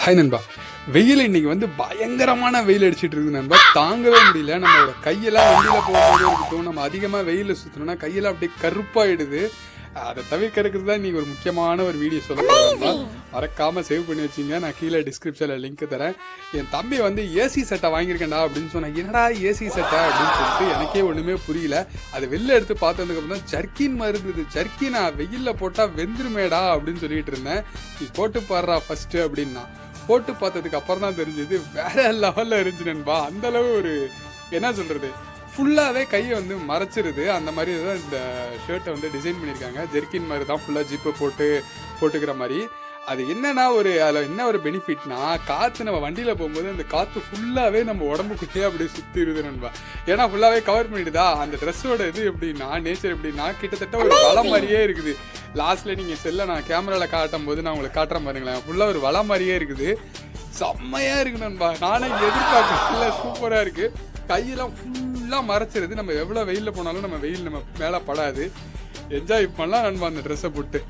Hi நண்பா. வெயில் இன்னைக்கு வந்து பயங்கரமான வெயில் அடிச்சிட்டு இருக்குது நண்பா. தாங்கவே முடியல. நம்மளோட கையெல்லாம் வண்டியில போகும்போது இருக்கட்டும், நம்ம அதிகமாக வெயிலில் சுற்றணும்னா கையெல்லாம் அப்படியே கருப்பாயிடுது. அதை தவிர்க்கிறதுக்கு தான் இன்னைக்கு ஒரு முக்கியமான ஒரு வீடியோ சொல்ல போகிறேன். மறக்காம சேவ் பண்ணி வச்சிங்க. நான் கீழே டிஸ்கிரிப்ஷனில் லிங்க் தரேன். என் தம்பி வந்து ஏசி செட்டை வாங்கியிருக்கேன்டா அப்படின்னு சொன்னேன். என்னடா ஏசி செட்டை அப்படின்னு சொல்லிட்டு எனக்கே ஒன்றுமே புரியல. அதை வெளில எடுத்து பார்த்ததுக்கப்புறம் தான் ஜர்க்கின் மாதிரி இருந்தது. ஜர்க்கினா வெயிலில் போட்டால் வெந்துருமேடா அப்படின்னு சொல்லிட்டு இருந்தேன். நீ போட்டு பாடுறா ஃபர்ஸ்ட்டு அப்படின்னா போட்டு பார்த்ததுக்கு அப்புறம் தான் தெரிஞ்சது வேற லெவலில் இருந்துச்சு நண்பா. அந்தளவு ஒரு என்ன சொல்கிறது, ஃபுல்லாகவே கையை வந்து மறைச்சிருது. அந்த மாதிரி தான் இந்த ஷர்ட்டை வந்து டிசைன் பண்ணியிருக்காங்க. ஜெர்கின் மாதிரி தான் ஃபுல்லாக ஜிப்பை போட்டுக்கிற மாதிரி. அது என்னன்னா அதில் என்ன ஒரு பெனிஃபிட்னா, காற்று நம்ம வண்டியில் போகும்போது அந்த காற்று ஃபுல்லாகவே நம்ம உடம்புக்குள்ளேயே அப்படியே சுற்றிடுது நண்பா. ஏன்னா ஃபுல்லாகவே கவர் பண்ணிடுதா. அந்த ட்ரெஸ்ஸோட இது எப்படின்னா, நேச்சர் எப்படின்னா கிட்டத்தட்ட ஒரு வலை மாதிரியே இருக்குது. லாஸ்ட்டில் நீங்கள் செல்லை நான் கேமராவில் காட்டும் போது நான் உங்களுக்கு காட்டுறேன் பாருங்களேன். ஃபுல்லாக ஒரு வலை மாதிரியே இருக்குது. செம்மையாக இருக்குது நண்பா. நானே எதிர்பார்க்கல. சூப்பராக இருக்குது. கையெல்லாம் ஃபுல்லாக மறைச்சிருது. நம்ம எவ்வளோ வெயிலில் போனாலும் நம்ம வெயில் நம்ம மேலே படாது. என்ஜாய் பண்ணலாம் நண்பா அந்த ட்ரெஸ்ஸை போட்டு.